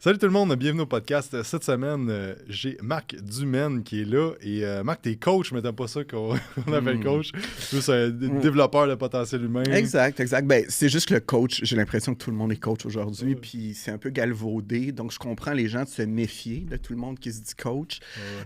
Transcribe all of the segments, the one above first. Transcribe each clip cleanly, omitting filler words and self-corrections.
Salut tout le monde, bienvenue au podcast. Cette semaine, j'ai Marc Dumaine qui est là. Et Marc, t'es coach, mais t'aimes pas ça qu'on appelle coach. Plus un développeur de potentiel humain. Exact. Ben, c'est juste que le coach, j'ai l'impression que tout le monde est coach aujourd'hui, puis c'est un peu galvaudé. Donc, je comprends les gens de se méfier de tout le monde qui se dit coach.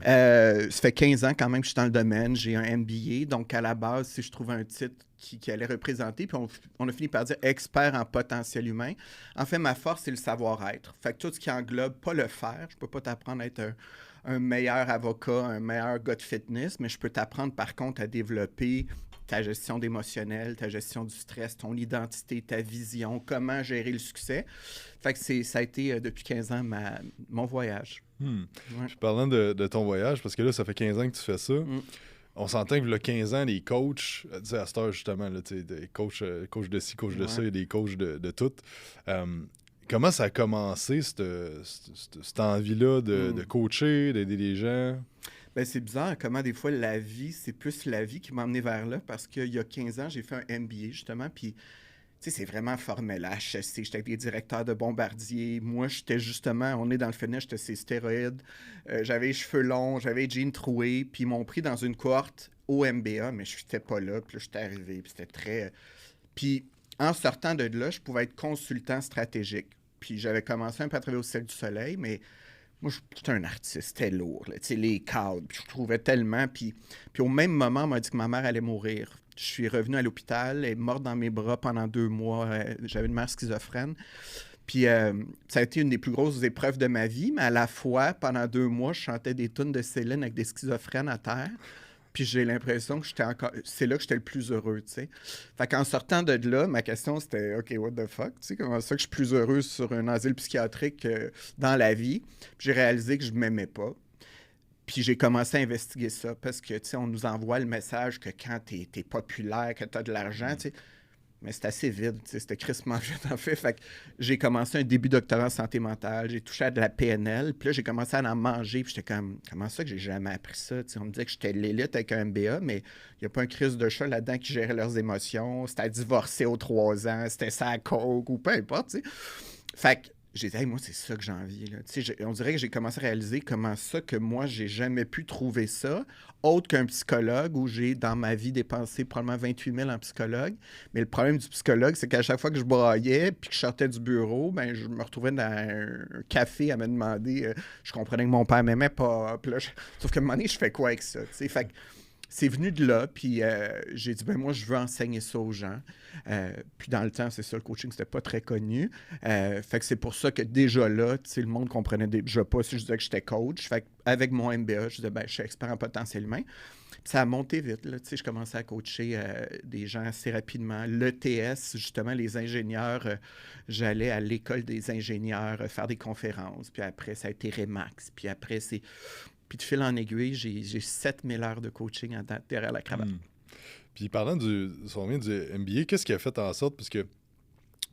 Ça fait 15 ans quand même que je suis dans le domaine. J'ai un MBA. Donc, à la base, si je trouvais un titre qui allait représenter, puis on a fini par dire expert en potentiel humain. En fait, ma force, c'est le savoir-être. Fait que tout ce qui englobe, pas le faire, je peux pas t'apprendre à être un meilleur avocat, un meilleur gars de fitness, mais je peux t'apprendre par contre à développer ta gestion d'émotionnel, ta gestion du stress, ton identité, ta vision, comment gérer le succès. Fait que ça a été depuis 15 ans mon voyage. Ouais. Puis parlant de ton voyage, parce que là, ça fait 15 ans que tu fais ça. On s'entend que le 15 ans, les coachs, tu sais, à cette heure justement, là, des coach de ci, coach de ça, il y a des coachs de tout. Comment ça a commencé, cette envie-là de coacher, d'aider les gens? Ben, c'est bizarre comment des fois la vie, c'est plus la vie qui m'a amené vers là parce qu'il y a 15 ans, j'ai fait un MBA justement, puis tu sais, c'est vraiment formel. À HEC, j'étais avec des directeurs de Bombardier. Moi, j'étais justement, on est dans le fitness, j'étais ces stéroïdes. J'avais les cheveux longs, j'avais les jeans troués, puis ils m'ont pris dans une cohorte au MBA, mais je n'étais pas là. Puis là, j'étais arrivé, puis c'était très... Puis en sortant de là, je pouvais être consultant stratégique. Puis j'avais commencé un peu à travailler au Cirque du Soleil, mais moi, j'étais un artiste, c'était lourd. Tu sais, les cadres, puis je trouvais tellement. Puis au même moment, on m'a dit que ma mère allait mourir. Je suis revenu à l'hôpital, elle est morte dans mes bras pendant 2 mois. J'avais une mère schizophrène. Puis ça a été une des plus grosses épreuves de ma vie, mais à la fois, pendant 2 mois, je chantais des tunes de Céline avec des schizophrènes à terre. Puis j'ai l'impression que c'est là que j'étais le plus heureux, tu sais. Fait qu'en sortant de là, ma question, c'était « OK, what the fuck? » Tu sais, comment ça que je suis plus heureux sur un asile psychiatrique dans la vie? Puis j'ai réalisé que je ne m'aimais pas. Puis j'ai commencé à investiguer ça parce que, tu sais, on nous envoie le message que quand t'es populaire, que t'as de l'argent, tu sais, mais c'est assez vide, tu sais, c'était crissement vide en fait. Fait que j'ai commencé un début doctorat en santé mentale, j'ai touché à de la PNL, puis là, j'ai commencé à en manger, puis j'étais comme, comment ça que j'ai jamais appris ça? Tu sais, on me disait que j'étais l'élite avec un MBA, mais il n'y a pas un crise de chat là-dedans qui gérait leurs émotions, c'était à divorcer aux 3 ans, c'était ça à coke ou peu importe, tu sais. Fait que j'ai dit, hey, moi, c'est ça que j'ai envie. Là. On dirait que j'ai commencé à réaliser comment ça que moi, j'ai jamais pu trouver ça, autre qu'un psychologue où j'ai, dans ma vie, dépensé probablement 28 000 en psychologue. Mais le problème du psychologue, c'est qu'à chaque fois que je braillais puis que je sortais du bureau, ben, je me retrouvais dans un café à me demander, je comprenais que mon père m'aimait pas. Là, sauf qu'à un moment donné, je fais quoi avec ça? T'sais? Fait que c'est venu de là, puis j'ai dit, ben moi, je veux enseigner ça aux gens. Puis dans le temps, c'est ça, le coaching, c'était pas très connu. Fait que c'est pour ça que déjà là, tu sais, le monde comprenait déjà pas si je disais que j'étais coach. Fait qu'avec mon MBA, je disais, ben je suis expert en potentiel humain. Puis ça a monté vite, là. Tu sais, je commençais à coacher des gens assez rapidement. L'ETS, justement, les ingénieurs, j'allais à l'école des ingénieurs faire des conférences. Puis après, ça a été Remax. Puis après, c'est... Puis de fil en aiguille, j'ai 7000 heures de coaching derrière la cravate. Puis parlant du MBA, qu'est-ce qui a fait en sorte, parce que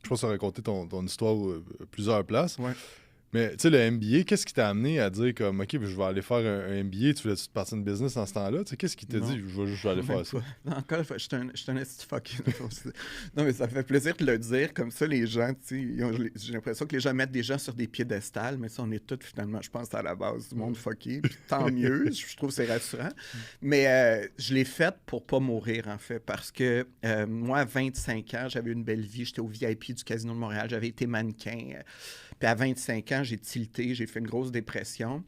je pense que tu as raconté ton histoire à plusieurs places, mais tu sais, le MBA, qu'est-ce qui t'a amené à dire comme, OK, je vais aller faire un MBA, tu voulais-tu partir de business dans ce temps-là? Tu sais, qu'est-ce qui t'a dit, je vais aller faire ça? Encore une fois, je suis un esti fuck. Non, mais ça fait plaisir de le dire. Comme ça, les gens, tu sais, j'ai l'impression que les gens mettent des gens sur des piédestals, mais ça, on est tous finalement, je pense, à la base du monde fucké. Puis tant mieux, je trouve que c'est rassurant. Mais je l'ai fait pour pas mourir, en fait, parce que moi, à 25 ans, j'avais une belle vie. J'étais au VIP du Casino de Montréal, j'avais été mannequin. Puis à 25 ans, j'ai tilté, j'ai fait une grosse dépression.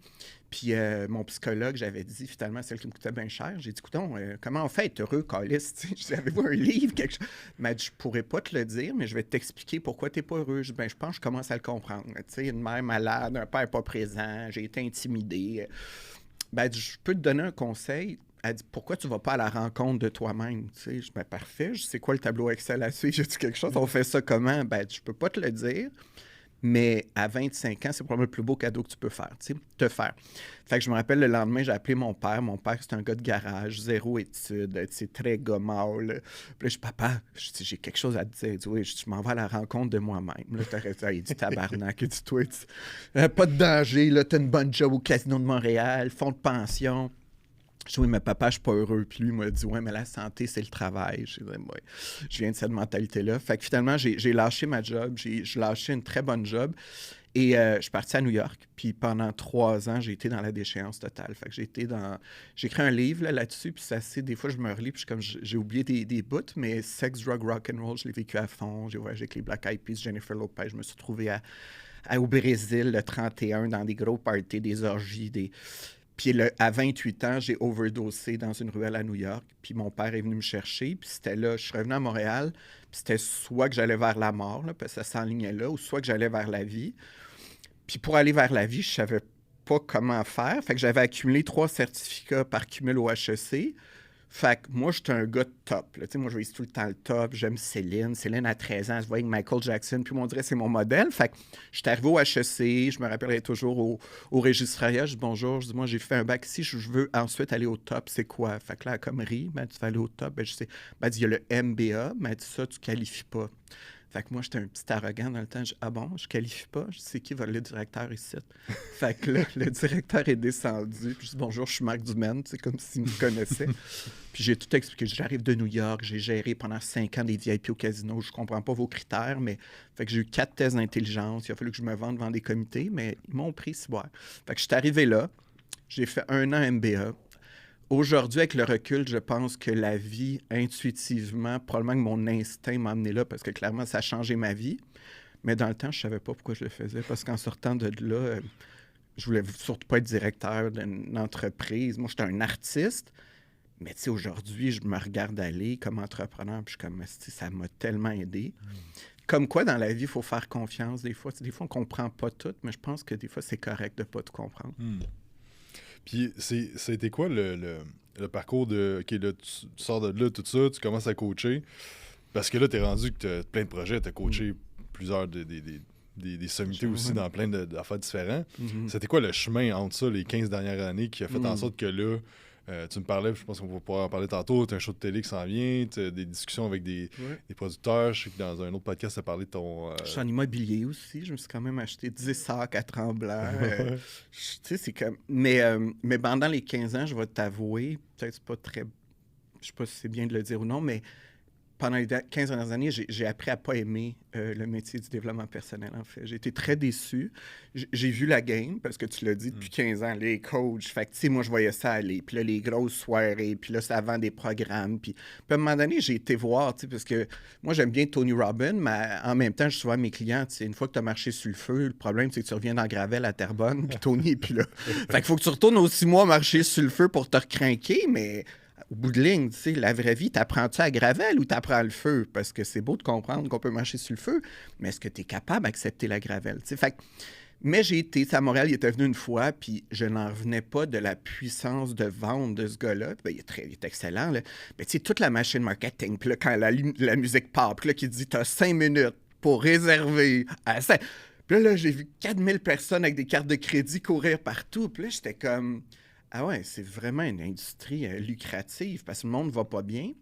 Puis mon psychologue, j'avais dit, finalement, celle qui me coûtait bien cher, j'ai dit, écoutons, comment on fait être heureux, Calis? Je dis, avez-vous un livre, quelque chose? Il m'a dit, je pourrais pas te le dire, mais je vais t'expliquer pourquoi tu n'es pas heureux. Je dis, ben, je pense que je commence à le comprendre. Tu sais, une mère malade, un père pas présent, j'ai été intimidé. Ben, je peux te donner un conseil. Elle dit, pourquoi tu ne vas pas à la rencontre de toi-même? Tu sais, je dis, ben, parfait, je sais quoi le tableau Excel à suivre, j'ai dit quelque chose, on fait ça comment? Ben, je peux pas te le dire. Mais à 25 ans, c'est probablement le plus beau cadeau que tu peux faire, tu sais, te faire. Fait que je me rappelle, le lendemain, j'ai appelé mon père. Mon père, c'est un gars de garage, 0 études, tu sais, très gommel. Puis là, je dis, papa, j'ai quelque chose à te dire. Il dit, oui, je m'en vais à la rencontre de moi-même. Là, il dit, tabarnak. Il dit, toi, pas de danger, là, t'as une bonne job au Casino de Montréal, fonds de pension. Je dis, oui, mais papa, je suis pas heureux. Puis lui, il m'a dit, ouais, mais la santé, c'est le travail. Je dis, ouais, je viens de cette mentalité-là. Fait que finalement, j'ai lâché ma job. J'ai lâché une très bonne job. Et je suis parti à New York, puis pendant 3 ans, j'ai été dans la déchéance totale. Fait que j'ai écrit un livre là-dessus, puis c'est assez... Des fois, je me relis, puis j'ai oublié des bouts, mais sex, drug, rock and roll, je l'ai vécu à fond. J'ai voyagé avec les Black Eyed Peas, Jennifer Lopez. Je me suis retrouvé au Brésil le 31 dans des gros parties, des orgies, Puis à 28 ans, j'ai overdosé dans une ruelle à New York. Puis mon père est venu me chercher. Puis c'était là, je suis revenu à Montréal. Puis c'était soit que j'allais vers la mort, là, parce que ça s'enlignait là, ou soit que j'allais vers la vie. Puis pour aller vers la vie, je savais pas comment faire. Fait que j'avais accumulé 3 certificats par cumul au HEC. Fait que moi, j'étais un gars de top. Là. Moi, je vise tout le temps le top. J'aime Céline. Céline, à 13 ans, elle se voit avec Michael Jackson. Puis on dirait c'est mon modèle. Fait que j'étais arrivé au HEC. Je me rappellerai toujours au registrariat. Je dis bonjour. Je dis, moi, j'ai fait un bac ici. Je veux ensuite aller au top. C'est quoi? Fait que là, elle comme rit. Ben, tu vas aller au top. Ben, je sais. Ben, elle dit, il y a le MBA. Ben, elle dit, ça, tu qualifies pas. Fait que moi, j'étais un petit arrogant dans le temps. Je dis, ah bon, je qualifie pas? Je dis, c'est qui le directeur ici? Fait que là, le directeur est descendu. Puis je dis, bonjour, je suis Marc Dumaine. C'est comme s'il me connaissait. Puis j'ai tout expliqué. J'arrive de New York. J'ai géré pendant 5 ans des VIP au casino. Je comprends pas vos critères, mais... Fait que j'ai eu 4 tests d'intelligence. Il a fallu que je me vende devant des comités, mais ils m'ont pris si boire. Fait que je suis arrivé là. J'ai fait 1 an MBA. Aujourd'hui, avec le recul, je pense que la vie, intuitivement, probablement que mon instinct m'a amené là parce que clairement, ça a changé ma vie. Mais dans le temps, je ne savais pas pourquoi je le faisais parce qu'en sortant de là, je voulais surtout pas être directeur d'une entreprise. Moi, j'étais un artiste. Mais tu sais, aujourd'hui, je me regarde aller comme entrepreneur puis je suis comme, ça m'a tellement aidé. Comme quoi, dans la vie, il faut faire confiance des fois. Des fois, on ne comprend pas tout, mais je pense que des fois, c'est correct de ne pas tout comprendre. Puis, c'était quoi le parcours de... OK, là, tu sors de là, tout ça, tu commences à coacher. Parce que là, t'es rendu que t'as plein de projets, t'as coaché plusieurs des sommités aussi dans plein d'affaires différents. C'était quoi le chemin entre ça, les 15 dernières années, qui a fait en sorte que là, tu me parlais, je pense qu'on va pouvoir en parler tantôt, t'as un show de télé qui s'en vient, t'as des discussions avec des producteurs. Je sais que dans un autre podcast, t'as parlé de ton... Je suis en immobilier aussi. Je me suis quand même acheté 10 sacs à Tremblant. Tu sais, c'est comme... Mais pendant les 15 ans, je vais t'avouer, peut-être c'est pas très... Je sais pas si c'est bien de le dire ou non, mais pendant les 15 dernières années, j'ai appris à pas aimer le métier du développement personnel, en fait. J'ai été très déçu. J'ai vu la game, parce que tu l'as dit, depuis 15 ans, les coachs. Fait que, tu sais, moi, je voyais ça aller. Puis là, les grosses soirées. Puis là, ça vend des programmes. Puis à un moment donné, j'ai été voir, tu sais, parce que moi, j'aime bien Tony Robbins, mais en même temps, je suis souvent à mes clients, tu sais, une fois que tu as marché sur le feu, le problème, c'est que tu reviens dans Gravel à Terrebonne, puis Tony est plus là. Fait qu'il faut que tu retournes aux 6 mois marcher sur le feu pour te recrinquer, mais... Au bout de ligne, tu sais, la vraie vie, t'apprends-tu à Gravel ou t'apprends le feu? Parce que c'est beau de comprendre qu'on peut marcher sur le feu, mais est-ce que tu es capable d'accepter la Gravel? Fait, mais j'ai été, à Montréal, il était venu une fois, puis je n'en revenais pas de la puissance de vente de ce gars-là. Ben, il est excellent, là. Mais tu sais, toute la machine marketing, puis là, quand la musique part, puis là, qui dit, t'as 5 minutes pour réserver à 5... Puis là, j'ai vu 4000 personnes avec des cartes de crédit courir partout, puis là, j'étais comme... Ah ouais, c'est vraiment une industrie lucrative parce que le monde ne va pas bien.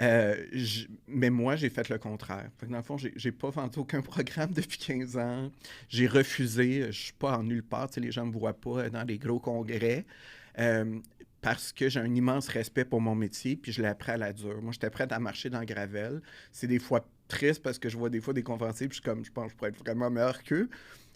Mais moi, j'ai fait le contraire. Fait que dans le fond, j'ai pas vendu aucun programme depuis 15 ans. J'ai refusé. Je suis pas en nulle part. Les gens ne me voient pas dans les gros congrès. Parce que j'ai un immense respect pour mon métier, puis je l'ai appris à la dure. Moi, j'étais prête à marcher dans Gravel. C'est des fois triste parce que je vois des fois des conférenciers, puis je pense que je pourrais être vraiment meilleur qu'eux.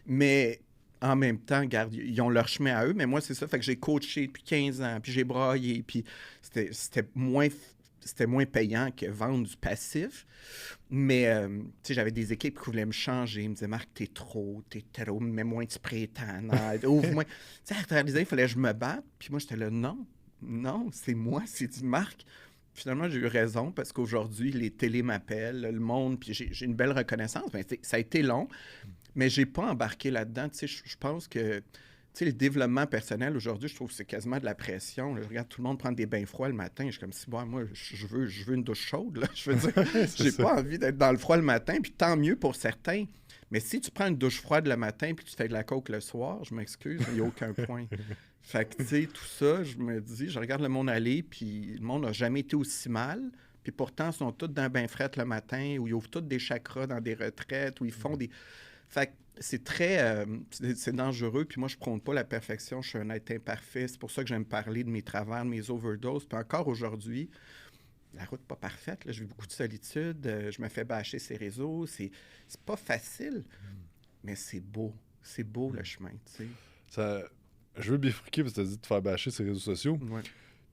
Mais... En même temps, regarde, ils ont leur chemin à eux, mais moi, c'est ça. Fait que j'ai coaché depuis 15 ans, puis j'ai braillé, puis c'était moins payant que vendre du passif. Mais, tu sais, j'avais des équipes qui voulaient me changer. Ils me disaient, Marc, t'es trop, mets moins de spray tan, ouvre-moi. Tu sais, à réaliser, il fallait que je me batte. Puis moi, j'étais là, non, c'est moi, c'est du Marc. Finalement, j'ai eu raison parce qu'aujourd'hui, les télés m'appellent, le monde, puis j'ai une belle reconnaissance. Mais ça a été long. Mais j'ai pas embarqué là-dedans. Tu sais, je pense que, tu sais, le développement personnel, aujourd'hui, je trouve que c'est quasiment de la pression. Là, je regarde tout le monde prendre des bains froids le matin. Je suis comme, si, bon, moi, je veux une douche chaude. Là. Je veux dire, j'ai pas envie d'être dans le froid le matin. Puis tant mieux pour certains. Mais si tu prends une douche froide le matin puis tu fais de la coke le soir, je m'excuse, il n'y a aucun point. Fait que, tu sais, tout ça, je me dis, je regarde le monde aller, puis le monde n'a jamais été aussi mal. Puis pourtant, ils sont tous dans un bain fret le matin, où ils ouvrent tous des chakras dans des retraites, où ils font des... Fait que c'est très... c'est dangereux, puis moi, je prône pas la perfection, je suis un être imparfait. C'est pour ça que j'aime parler de mes travers, de mes overdoses. Puis encore aujourd'hui, la route n'est pas parfaite. Là. Je vis beaucoup de solitude, je me fais bâcher ces réseaux. C'est pas facile. mais c'est beau. C'est beau, le chemin, tu sais. Ça... Je veux bifurquer parce que tu as dit de te faire bâcher sur les réseaux sociaux. Ouais.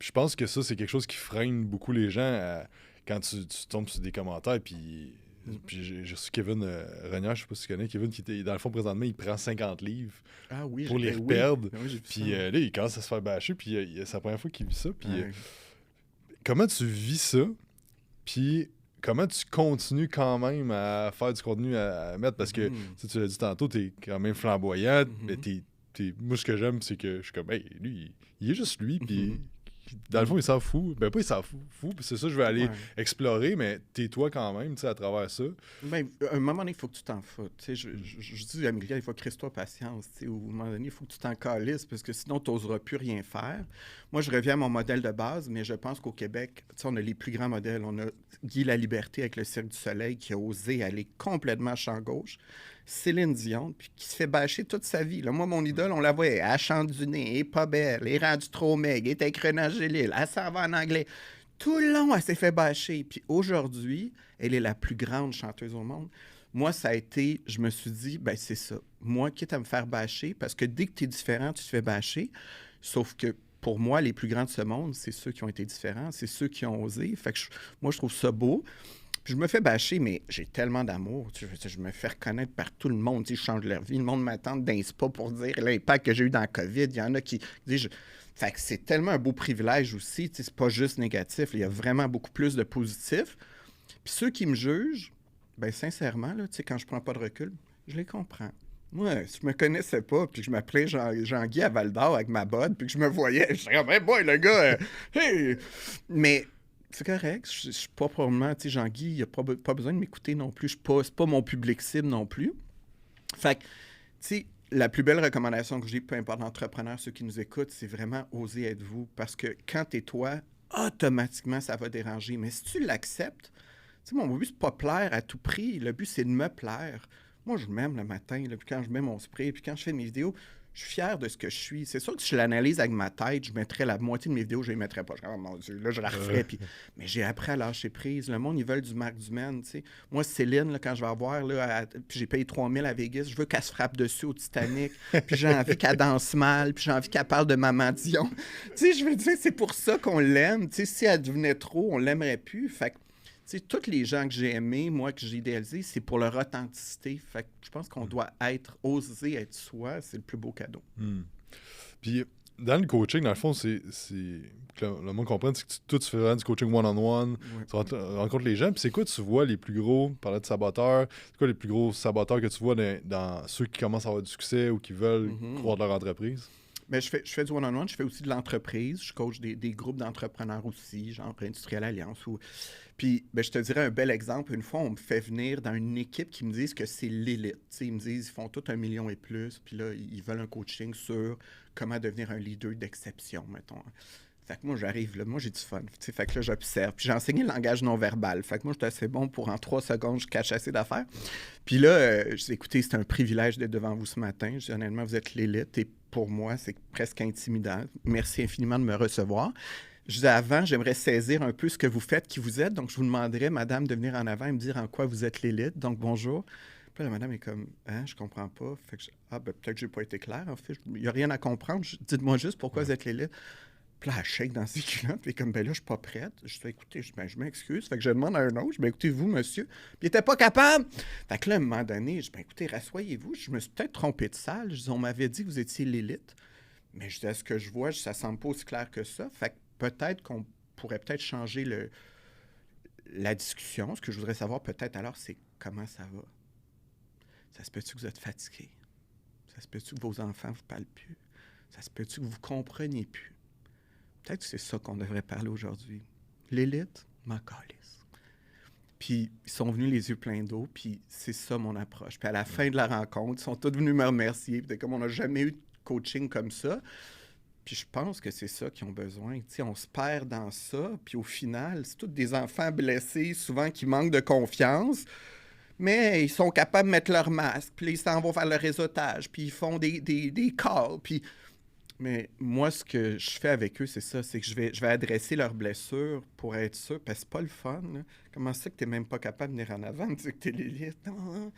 Puis je pense que ça, c'est quelque chose qui freine beaucoup les gens quand tu tombes sur des commentaires. Puis j'ai reçu Kevin Renière, je sais pas si tu connais, Kevin, qui était dans le fond présentement, il prend 50 livres pour les reperdre. Oui, puis là, il commence à se faire bâcher. Puis c'est la première fois qu'il vit ça. Puis comment tu vis ça? Puis comment tu continues quand même à faire du contenu à mettre? Parce que tu l'as dit tantôt, t'es quand même flamboyant, mais moi, ce que j'aime, c'est que je suis comme, hey, lui, il est juste lui, puis dans le fond, il s'en fout. Ben, pas il s'en fout, puis c'est ça que je vais aller explorer, mais t'es toi quand même, tu sais, à travers ça. Ben, à un moment donné, il faut que tu t'en foutes. Tu sais, je dis à Miguel, il faut crisse-toi patience. Tu sais, à un moment donné, il faut que tu t'en calisses, parce que sinon, tu n'oseras plus rien faire. Moi, je reviens à mon modèle de base, mais je pense qu'au Québec, tu sais, on a les plus grands modèles. On a Guy Laliberté avec le Cirque du Soleil qui a osé aller complètement champ gauche. Céline Dion, puis qui se fait bâcher toute sa vie. Là, moi, mon idole, on la voit, elle chante du nez, elle est pas belle, elle est rendue trop maigre, elle est avec René Angélil, elle s'en va en anglais. Tout le long, elle s'est fait bâcher. Puis aujourd'hui, elle est la plus grande chanteuse au monde. Moi, ça a été, je me suis dit, ben c'est ça. Moi, quitte à me faire bâcher, parce que dès que tu es différent, tu te fais bâcher. Sauf que pour moi, les plus grands de ce monde, c'est ceux qui ont été différents, c'est ceux qui ont osé. Fait que moi, je trouve ça beau. Puis je me fais bâcher, mais j'ai tellement d'amour. Je me fais reconnaître par tout le monde. Je change leur vie. Le monde m'attend d'un spa pour dire l'impact que j'ai eu dans la COVID. Il y en a qui disent... Fait que c'est tellement un beau privilège aussi. C'est pas juste négatif. Il y a vraiment beaucoup plus de positif. Puis ceux qui me jugent, ben sincèrement, là, quand je prends pas de recul, je les comprends. Moi, si je me connaissais pas, puis que je m'appelais Jean-Guy à Val-d'Or avec ma botte, puis que je me voyais, je serais comme, hey boy, le gars, hey! Mais c'est correct, je suis pas probablement, tu sais, Jean-Guy, il a pas besoin de m'écouter non plus, c'est pas mon public cible non plus. Fait que, tu sais, la plus belle recommandation que j'ai, peu importe l'entrepreneur, ceux qui nous écoutent, c'est vraiment oser être vous, parce que quand t'es toi, automatiquement, ça va déranger. Mais si tu l'acceptes, tu sais, mon but, c'est pas plaire à tout prix, le but, c'est de me plaire. Moi, je m'aime le matin, là, puis quand je mets mon spray, puis quand je fais mes vidéos, je suis fier de ce que je suis. C'est sûr que si je l'analyse avec ma tête, je mettrais la moitié de mes vidéos, je ne les mettrais pas. Je dis, oh mon Dieu, là, je la referais. Puis... Mais j'ai appris à lâcher prise. Le monde, ils veulent du Marc Dumaine, tu sais. Moi, Céline, là, quand je vais voir, là, puis j'ai payé 3 000 à Vegas, je veux qu'elle se frappe dessus au Titanic, puis j'ai envie qu'elle danse mal, puis j'ai envie qu'elle parle de Maman Dion. Tu sais, je veux dire, c'est pour ça qu'on l'aime. Tu sais, si elle devenait trop, on l'aimerait plus. Fait que, tu sais, tous les gens que j'ai aimés, moi, que j'ai idéalisés, c'est pour leur authenticité. Fait que je pense qu'on doit oser être soi. C'est le plus beau cadeau. Puis, dans le coaching, dans le fond, c'est que le monde comprenne, c'est que toi, tu fais vraiment du coaching one-on-one, tu rencontres les gens. Puis c'est quoi, tu vois les plus gros, parler de saboteurs, c'est quoi les plus gros saboteurs que tu vois dans ceux qui commencent à avoir du succès ou qui veulent croire de leur entreprise? Bien, je fais du one-on-one, je fais aussi de l'entreprise. Je coach des groupes d'entrepreneurs aussi, genre Industriel Alliance. Puis, ben, je te dirais un bel exemple. Une fois, on me fait venir dans une équipe qui me disent que c'est l'élite. T'sais, ils me disent ils font tout 1 million et plus. Puis là, ils veulent un coaching sur comment devenir un leader d'exception, mettons. Fait que moi, j'arrive là. Moi, j'ai du fun. Fait que là, j'observe. Puis j'ai enseigné le langage non-verbal. Fait que moi, j'étais assez bon pour en 3 secondes, je cache assez d'affaires. Puis là, je dis, écoutez, c'est un privilège d'être devant vous ce matin. Je dis, honnêtement, vous êtes l'élite. Et pour moi, c'est presque intimidant. Merci infiniment de me recevoir. Je disais avant, j'aimerais saisir un peu ce que vous faites, qui vous êtes. Donc, je vous demanderais, madame, de venir en avant et me dire en quoi vous êtes l'élite. Donc, bonjour. Puis là, la madame est comme, hein, je comprends pas. Fait que peut-être que j'ai pas été clair. En fait, il n'y a rien à comprendre. Dites-moi juste pourquoi vous êtes l'élite. Puis là, elle shake dans ses culottes. Puis comme, ben là, je suis pas prête. Je dis, écoutez, je m'excuse. Fait que je demande à un autre. Je dis, ben écoutez, vous, monsieur. Puis il était pas capable. Fait que là, à un moment donné, je dis, ben écoutez, rassoyez-vous. Je me suis peut-être trompé de salle. Je dis, on m'avait dit que vous étiez l'élite. Mais je dis, à ce que je vois, ça semble pas aussi clair que ça. Fait que peut-être qu'on pourrait peut-être changer la discussion. Ce que je voudrais savoir peut-être alors, c'est comment ça va. Ça se peut-tu que vous êtes fatigué? Ça se peut-tu que vos enfants ne vous parlent plus? Ça se peut-tu que vous ne compreniez plus? Peut-être que c'est ça qu'on devrait parler aujourd'hui. L'élite, m'en calisse. Puis ils sont venus les yeux pleins d'eau, puis c'est ça mon approche. Puis à la fin de la rencontre, ils sont tous venus me remercier. Puis comme on n'a jamais eu de coaching comme ça. Puis je pense que c'est ça qu'ils ont besoin. T'sais, on se perd dans ça, puis au final, c'est tous des enfants blessés, souvent qui manquent de confiance, mais ils sont capables de mettre leur masque, puis ils s'en vont faire le réseautage, puis ils font des calls, puis Mais moi, ce que je fais avec eux, c'est ça. C'est que je vais adresser leurs blessures pour être sûr, parce que c'est pas le fun. Là. Comment ça que t'es même pas capable de venir en avant, de dire que t'es l'élite? Non,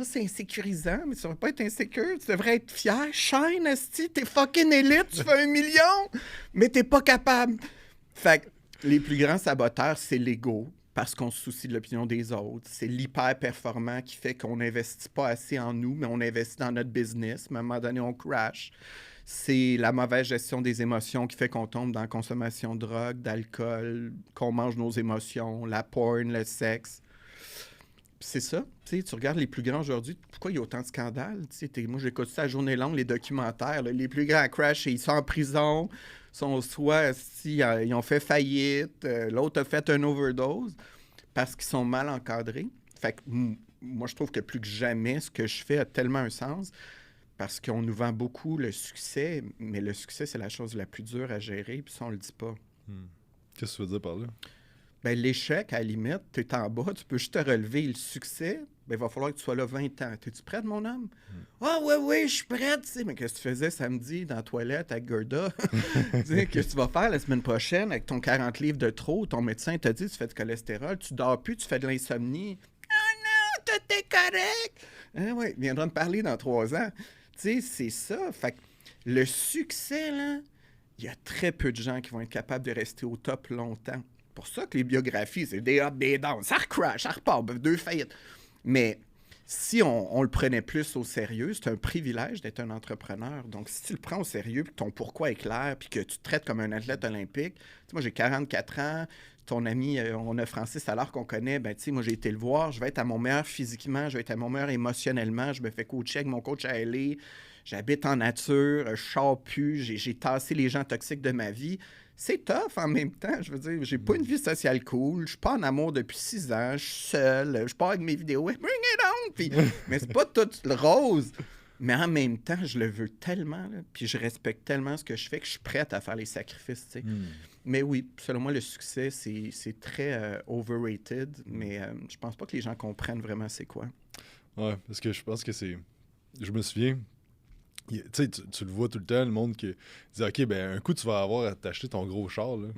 c'est insécurisant, mais tu devrais pas être insécure. Tu devrais être fier. Shine, esti, t'es fucking élite, tu fais 1 million, mais t'es pas capable. Fait que les plus grands saboteurs, c'est l'ego, parce qu'on se soucie de l'opinion des autres. C'est l'hyper-performant qui fait qu'on n'investit pas assez en nous, mais on investit dans notre business. Mais à un moment donné, on crash. C'est la mauvaise gestion des émotions qui fait qu'on tombe dans la consommation de drogue, d'alcool, qu'on mange nos émotions, la porn, le sexe. Puis c'est ça. Tu regardes les plus grands aujourd'hui, pourquoi il y a autant de scandales? Moi, j'écoute ça à journée longue, les documentaires. Là, les plus grands crash, ils sont en prison, sont soit ils ont fait faillite, l'autre a fait une overdose parce qu'ils sont mal encadrés. Fait que moi, je trouve que plus que jamais, ce que je fais a tellement un sens. Parce qu'on nous vend beaucoup le succès, mais le succès, c'est la chose la plus dure à gérer, puis ça, on le dit pas. Qu'est-ce que tu veux dire par là? Ben, l'échec, à la limite, tu es en bas, tu peux juste te relever. Le succès, ben, il va falloir que tu sois là 20 ans. Es-tu prête, mon homme? Ah, oui, je suis prête. Mais qu'est-ce que tu faisais samedi dans la toilette avec Gerda? Qu'est-ce que tu vas faire la semaine prochaine avec ton 40 livres de trop? Ton médecin t'a dit tu fais du cholestérol, tu dors plus, tu fais de l'insomnie. Ah non, tout est correct! Ah, oui, il viendra me parler dans 3 ans. Tu sais, c'est ça. Fait que le succès, là, il y a très peu de gens qui vont être capables de rester au top longtemps. C'est pour ça que les biographies, c'est des ups, des downs. Ça recrash, ça repart, 2 faillites. Mais si on le prenait plus au sérieux, c'est un privilège d'être un entrepreneur. Donc, si tu le prends au sérieux, puis que ton pourquoi est clair, puis que tu te traites comme un athlète olympique, tu sais, moi, j'ai 44 ans, ton ami, on a Francis alors qu'on connaît, ben tu sais, moi, j'ai été le voir, je vais être à mon meilleur physiquement, je vais être à mon meilleur émotionnellement, je me fais coacher avec mon coach à LA, j'habite en nature, je sors plus, j'ai tassé les gens toxiques de ma vie. C'est tough en même temps, je veux dire, j'ai pas une vie sociale cool, je suis pas en amour depuis 6 ans, je suis seul, je pars avec mes vidéos, bring it on, puis, mais c'est pas tout le rose. Mais en même temps, je le veux tellement, là, puis je respecte tellement ce que je fais que je suis prête à faire les sacrifices, tu sais. Mais oui, selon moi, le succès, c'est très overrated, mais je pense pas que les gens comprennent vraiment c'est quoi. Ouais, parce que je pense que c'est... Je me souviens, tu sais, tu le vois tout le temps, le monde qui dit « OK, ben un coup, tu vas avoir à t'acheter ton gros char, là.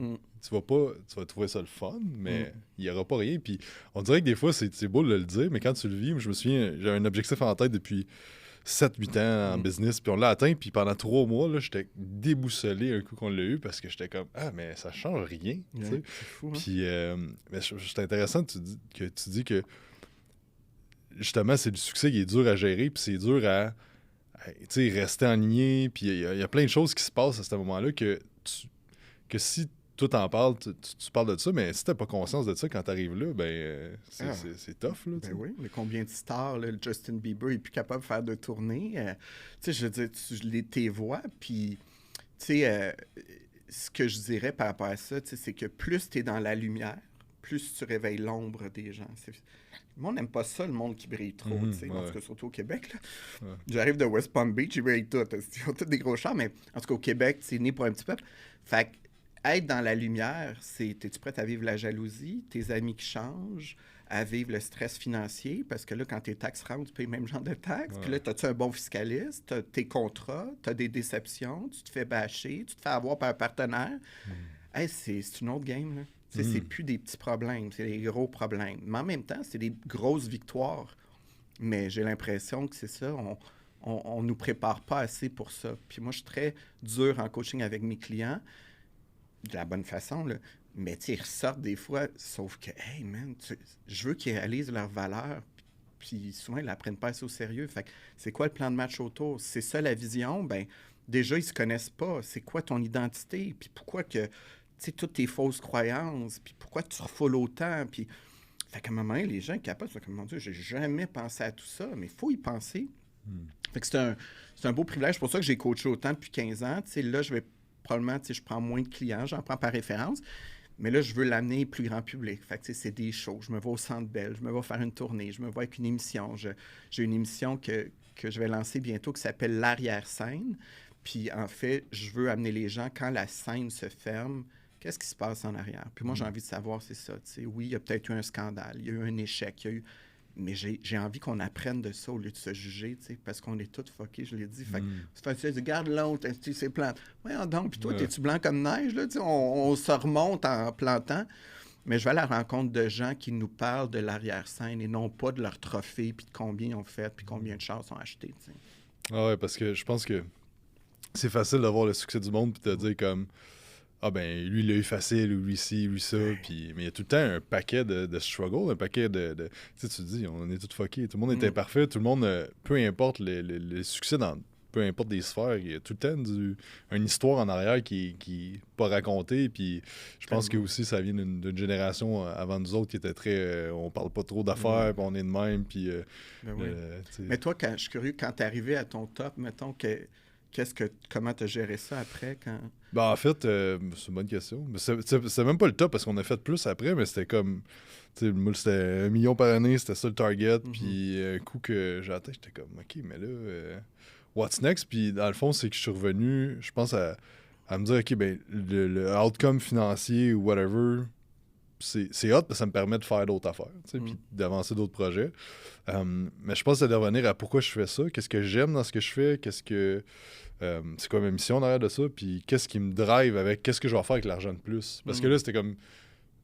Tu vas trouver ça le fun, mais il n'y aura pas rien. » Puis on dirait que des fois, c'est beau de le dire, mais quand tu le vis, je me souviens, j'ai un objectif en tête depuis 7-8 ans en business, puis on l'a atteint, puis pendant 3 mois, là, j'étais déboussolé un coup qu'on l'a eu, parce que j'étais comme « Ah, mais ça change rien. Ouais, c'est fou, hein? Puis mais c'est intéressant que tu dis que justement, c'est le succès qui est dur à gérer, puis c'est dur à rester aligné, puis il y a plein de choses qui se passent à ce moment-là que si toi t'en parles, tu parles de ça, mais si t'as pas conscience de ça quand t'arrives là, ben c'est tough. Là, ben oui, mais combien de stars, là, Justin Bieber est plus capable de faire de tournées. Tu sais, je veux dire, tes voix, puis tu sais, ce que je dirais par rapport à ça, c'est que plus t'es dans la lumière, plus tu réveilles l'ombre des gens. Le monde n'aime pas ça, le monde qui brille trop, en tout cas, surtout au Québec. Là. Ouais. J'arrive de West Palm Beach, ils brillent tout. Ils ont tous des gros chars, mais en tout cas, au Québec, c'est né pour un petit peuple. Fait que être dans la lumière, t'es-tu prête à vivre la jalousie, tes amis qui changent, à vivre le stress financier, parce que là, quand tes taxes rentrent, tu payes le même genre de taxes. Puis là, t'as-tu un bon fiscaliste, t'as tes contrats, t'as des déceptions, tu te fais bâcher, tu te fais avoir par un partenaire. Hey, c'est une autre game, là. C'est plus des petits problèmes, c'est des gros problèmes. Mais en même temps, c'est des grosses victoires. Mais j'ai l'impression que c'est ça, on nous prépare pas assez pour ça. Puis moi, je suis très dur en coaching avec mes clients, de la bonne façon, là. Mais tu sais, ils ressortent des fois, sauf que, hey man, je veux qu'ils réalisent leurs valeurs. Puis souvent, ils ne la prennent pas assez au sérieux. Fait que c'est quoi le plan de match autour? C'est ça la vision? Ben déjà, ils se connaissent pas. C'est quoi ton identité? Puis pourquoi que... tu sais, toutes tes fausses croyances, puis pourquoi tu refoules autant, puis... Fait qu'à un moment donné, les gens capables, c'est comme, mon Dieu, j'ai jamais pensé à tout ça, mais il faut y penser. Fait que c'est un beau privilège. C'est pour ça que j'ai coaché autant depuis 15 ans. Tu sais, là, je vais probablement, tu sais, je prends moins de clients, j'en prends par référence, mais là, je veux l'amener plus grand public. Fait que, tu sais, c'est des shows. Je me vais au Centre Bell, je me vais faire une tournée, je me vais avec une émission. J'ai une émission que je vais lancer bientôt qui s'appelle L'Arrière-scène. Puis, en fait, je veux amener les gens, quand la scène se ferme, qu'est-ce qui se passe en arrière? Puis moi, j'ai envie de savoir, c'est ça. Tu sais, oui, il y a peut-être eu un scandale, il y a eu un échec, il y a eu... Mais j'ai envie qu'on apprenne de ça au lieu de se juger, tu sais, parce qu'on est tous fuckés, je l'ai dit. Fait que c'est facile de dire, regarde l'autre, c'est plante. Voyons donc, puis toi, t'es-tu blanc comme neige, là? Tu sais, on se remonte en plantant. Mais je vais à la rencontre de gens qui nous parlent de l'arrière-scène et non pas de leurs trophées, puis de combien ils ont fait, puis combien de chars sont achetés, tu sais. Ah ouais, parce que je pense que c'est facile d'avoir le succès du monde puis de dire comme ah ben lui il l'a eu facile ou lui ci, lui ça, puis mais il y a tout le temps un paquet de struggle, un paquet tu sais tu te dis on est tous fuckés, tout le monde est imparfait, tout le monde peu importe le succès dans peu importe des sphères, il y a tout le temps une histoire en arrière qui est pas racontée, puis je pense que aussi ça vient d'une génération avant nous autres qui était très on parle pas trop d'affaires, puis on est de même, puis mais toi quand je suis curieux quand t'es arrivé à ton top, mettons que comment t'as géré ça après quand... Ben, en fait, c'est une bonne question. C'est même pas le top parce qu'on a fait plus après, mais c'était comme. Moi, c'était 1 million par année, c'était ça le target. Puis un coup que j'ai atteint, j'étais comme, OK, mais là, what's next? Puis dans le fond, c'est que je suis revenu, je pense, à me dire, OK, ben, le outcome financier ou whatever, c'est hot parce que ça me permet de faire d'autres affaires, puis d'avancer d'autres projets. Mais je pense que c'est de revenir à pourquoi je fais ça, qu'est-ce que j'aime dans ce que je fais, c'est quoi ma mission derrière de ça, puis qu'est-ce qui me drive avec, qu'est-ce que je vais faire avec l'argent de plus. Parce que là, c'était comme,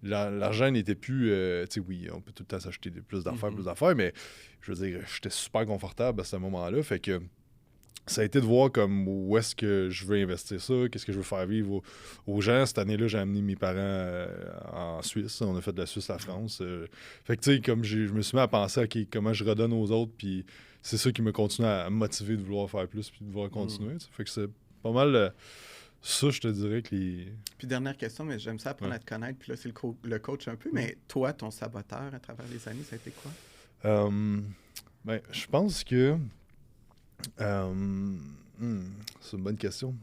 l'argent n'était plus, tu sais, oui, on peut tout le temps s'acheter plus d'affaires, mais je veux dire, j'étais super confortable à ce moment-là, fait que ça a été de voir comme où est-ce que je veux investir ça, qu'est-ce que je veux faire vivre aux gens. Cette année-là, j'ai amené mes parents en Suisse. On a fait de la Suisse à la France. Fait que tu sais, comme je me suis mis à penser à comment je redonne aux autres, puis c'est ça qui me continue à me motiver de vouloir faire plus puis de vouloir continuer. Fait que c'est pas mal ça, je te dirais que les... Puis dernière question, mais j'aime ça apprendre à te connaître, puis là, c'est le coach un peu, mais toi, ton saboteur à travers les années, ça a été quoi? Ben, je pense que... c'est une bonne question.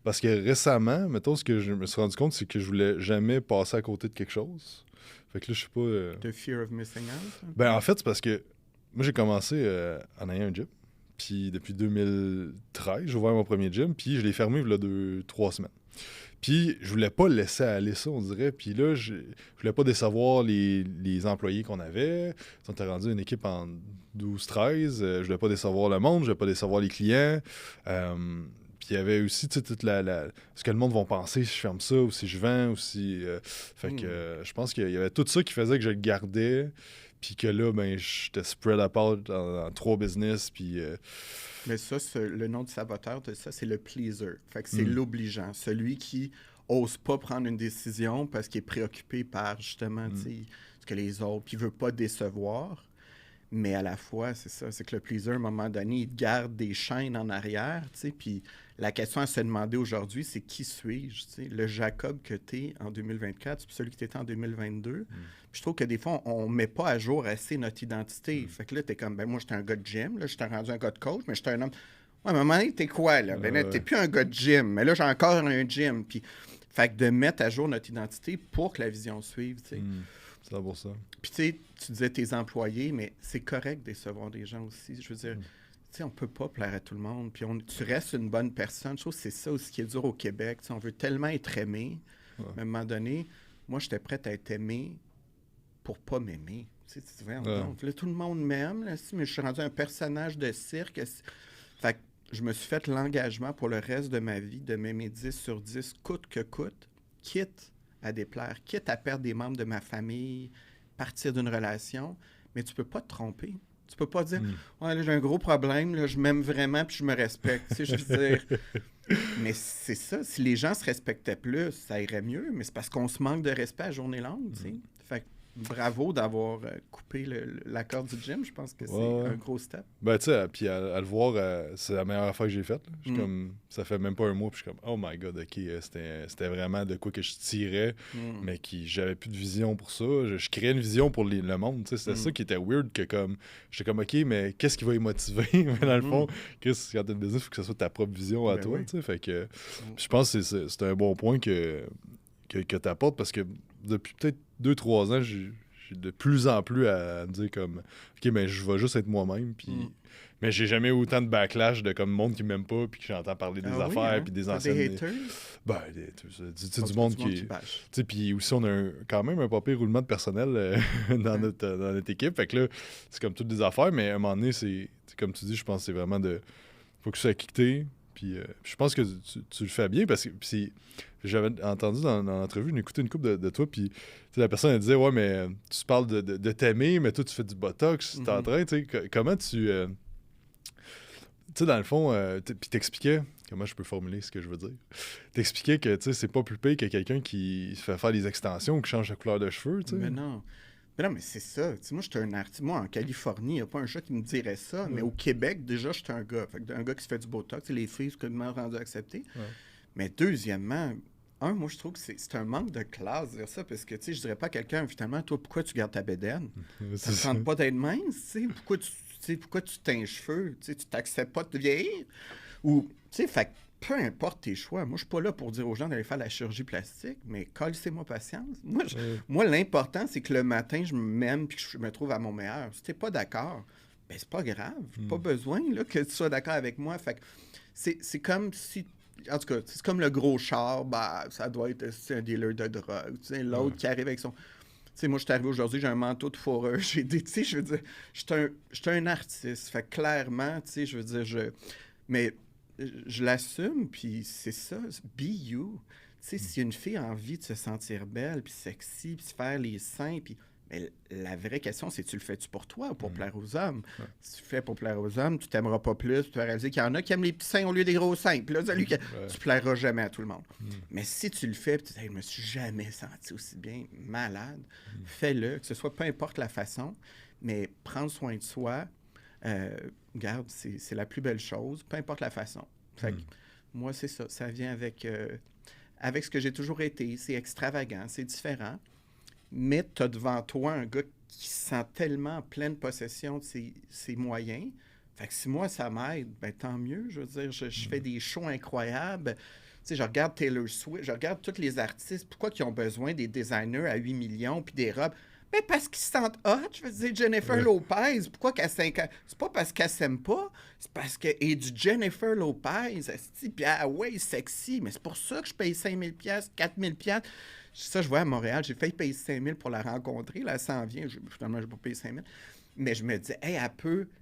Parce que récemment, mettons, ce que je me suis rendu compte, c'est que je voulais jamais passer à côté de quelque chose. Fait que là, je sais pas... The fear of missing out? Ben, en fait, c'est parce que moi, j'ai commencé en ayant un gym. Puis depuis 2013, j'ai ouvert mon premier gym. Puis je l'ai fermé il y a 2-3 semaines. Puis je voulais pas laisser aller ça, on dirait. Puis là, je voulais pas décevoir les employés qu'on avait. On était rendu une équipe en 12-13. Je voulais pas décevoir le monde, je voulais pas décevoir les clients. Puis il y avait aussi toute ce que le monde va penser si je ferme ça, ou si je vends, ou si... fait que je pense qu'il y avait tout ça qui faisait que je le gardais. Puis que là, ben, j'étais spread apart dans 3 business, puis... Mais ça, le nom du saboteur de ça, c'est le pleaser. Fait que c'est l'obligeant. Celui qui ose pas prendre une décision parce qu'il est préoccupé par, justement, ce que les autres... Puis il veut pas décevoir. Mais à la fois, c'est ça, c'est que le pleaser, à un moment donné, il te garde des chaînes en arrière, tu sais, puis la question à se demander aujourd'hui, c'est qui suis-je, tu sais? Le Jacob que tu es en 2024, c'est celui que tu étais en 2022. Puis je trouve que des fois, on met pas à jour assez notre identité. Fait que là, tu es comme, ben moi, j'étais un gars de gym, là, j'étais rendu un gars de coach, mais j'étais un homme... Ouais, à un moment donné, t'es quoi, là? Ben là, t'es plus un gars de gym, mais là, j'ai encore un gym. Puis, fait que de mettre à jour notre identité pour que la vision suive, tu sais. C'est là pour ça. Puis tu sais, tu disais tes employés, mais c'est correct de décevoir des gens aussi. Je veux dire, tu sais, on peut pas plaire à tout le monde. Puis tu restes une bonne personne. Je trouve que c'est ça aussi qui est dur au Québec. Tu sais, on veut tellement être aimé. Mais à un moment donné, moi, j'étais prête à être aimé pour pas m'aimer. Tu sais, tu vois, donc, là, tout le monde m'aime, là, mais je suis rendu un personnage de cirque. Fait que je me suis fait l'engagement pour le reste de ma vie de m'aimer 10 sur 10, coûte que coûte, quitte à déplaire, quitte à perdre des membres de ma famille, partir d'une relation, mais tu peux pas te tromper. Tu peux pas dire « Ouais, là, j'ai un gros problème, là, je m'aime vraiment puis je me respecte. » Tu sais, je veux dire... Mais c'est ça, si les gens se respectaient plus, ça irait mieux, mais c'est parce qu'on se manque de respect à journée longue, tu sais. Fait que bravo d'avoir coupé la corde du gym, je pense que c'est un gros step. Ben, tu sais, puis à le voir, c'est la meilleure affaire que j'ai faite. Comme, ça fait même pas un mois, puis je suis comme, oh my god, ok, c'était vraiment de quoi que je tirais, mais j'avais plus de vision pour ça. Je créais une vision pour le monde, tu sais. C'était ça qui était weird, que comme, j'étais comme, ok, mais qu'est-ce qui va y motiver? Mais dans le fond, quand t'as une business, il faut que ce soit ta propre vision à toi, tu sais. Fait que, je pense que c'est un bon point que t'apportes, parce que depuis peut-être 2-3 ans, j'ai de plus en plus à me dire comme, ok, mais je vais juste être moi-même, puis Mais j'ai jamais eu autant de backlash de comme monde qui m'aime pas, puis que j'entends parler des affaires, puis des anciennes. Des haters? Ben, c'est du monde qui. Tu sais, puis aussi, on a quand même un papier roulement de personnel dans notre équipe. Fait que là, c'est comme toutes des affaires, mais à un moment donné, c'est comme tu dis, je pense que c'est vraiment de. Faut que ça quitte. Puis je pense que tu le fais bien parce que j'avais entendu dans l'entrevue, j'ai écouté une couple de toi, puis la personne elle disait ouais, mais tu parles de t'aimer, mais toi tu fais du botox, t'es en train, tu sais, comment tu. Tu sais, dans le fond, puis t'expliquais, comment je peux formuler ce que je veux dire? T'expliquais que, tu sais, c'est pas plus pire que quelqu'un qui se fait faire des extensions ou qui change la couleur de cheveux, tu sais. Mais non. Mais c'est ça. T'sais, moi, j'étais un artiste. Moi, en Californie, il n'y a pas un chat qui me dirait ça. Mais au Québec, déjà, j'étais un gars. Fait que un gars qui se fait du botox. Les filles, c'est complètement rendu accepté. Ouais. Mais deuxièmement, moi, je trouve que c'est un manque de classe de dire ça. Parce que, tu sais, je dirais pas à quelqu'un, finalement, toi, pourquoi tu gardes ta bédaine? Ça ne tente pas d'être mince, tu sais. Pourquoi tu teins les cheveux? Tu t'acceptes pas de vieillir? Ou, tu sais, fait que peu importe tes choix. Moi, je suis pas là pour dire aux gens d'aller faire la chirurgie plastique, mais collez-moi patience. Moi, l'important, c'est que le matin, je m'aime et que je me trouve à mon meilleur. Si t'es pas d'accord, ben c'est pas grave. Pas besoin là, que tu sois d'accord avec moi. Fait que c'est comme si... En tout cas, c'est comme le gros char, ça doit être un dealer de drogue. Tu sais, l'autre qui arrive avec son... Tu sais, moi, je suis arrivé aujourd'hui, j'ai un manteau de fourrure, j'ai des... Tu sais, je veux dire, je suis un artiste. Fait que clairement, tu sais, je veux dire, mais... Je l'assume, puis c'est ça, be you. Tu sais, si une fille a envie de se sentir belle, puis sexy, puis se faire les seins, puis... Mais la vraie question, c'est tu le fais-tu pour toi ou pour plaire aux hommes? Ouais. Si tu le fais pour plaire aux hommes, tu t'aimeras pas plus, tu vas réaliser qu'il y en a qui aiment les petits seins au lieu des gros seins. Puis là, tu plairas jamais à tout le monde. Mais si tu le fais, puis tu dis, je me suis jamais senti aussi bien, malade, fais-le, que ce soit peu importe la façon, mais prendre soin de soi... regarde, c'est la plus belle chose, peu importe la façon. Fait que, moi, c'est ça. Ça vient avec ce que j'ai toujours été. C'est extravagant, c'est différent. Mais tu as devant toi un gars qui se sent tellement en pleine possession de ses moyens. Fait que si moi, ça m'aide, ben tant mieux. Je veux dire, je fais des shows incroyables. Tu sais, je regarde Taylor Swift, je regarde tous les artistes. Pourquoi ils ont besoin des designers à 8 millions puis des robes? Mais parce qu'ils se sentent hot, je veux dire, Jennifer Lopez, pourquoi qu'à 5 ans? C'est pas parce qu'elle s'aime pas, c'est parce qu'elle est du Jennifer Lopez, puis ouais, sexy, mais c'est pour ça que je paye 5 000 $, 4 000 $. Ça, je vois à Montréal, j'ai failli payer 5 000 pour la rencontrer, là, elle s'en vient, finalement, je n'ai pas payé 5 000. Mais je me disais,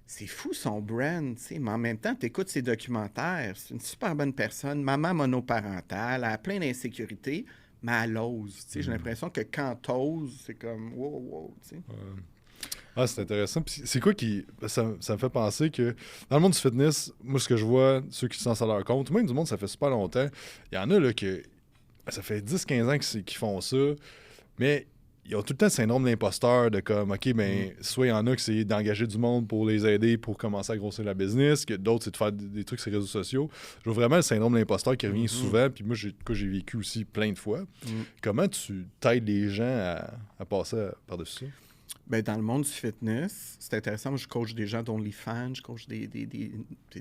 c'est fou son brand, tu sais, mais en même temps, tu écoutes ses documentaires, c'est une super bonne personne, maman monoparentale, elle a plein d'insécurités, mais elle ose. J'ai l'impression que quand t'oses, c'est comme wow, tu sais. Ah, c'est intéressant. Puis c'est quoi qui... Ça me fait penser que dans le monde du fitness, moi, ce que je vois, ceux qui se lancent à leur compte, même du monde, ça fait super longtemps. Il y en a là que ça fait 10-15 ans qu'ils font ça, mais ils ont tout le temps le syndrome d'imposteur de comme, OK, ben, soit il y en a que c'est d'engager du monde pour les aider pour commencer à grossir la business, que d'autres, c'est de faire des trucs sur les réseaux sociaux. Je vois vraiment le syndrome d'imposteur qui revient souvent, puis moi, j'ai vécu aussi plein de fois. Comment tu t'aides les gens à passer par-dessus ça? Ben, dans le monde du fitness, c'est intéressant. Moi, je coach des gens d'OnlyFans, je coach des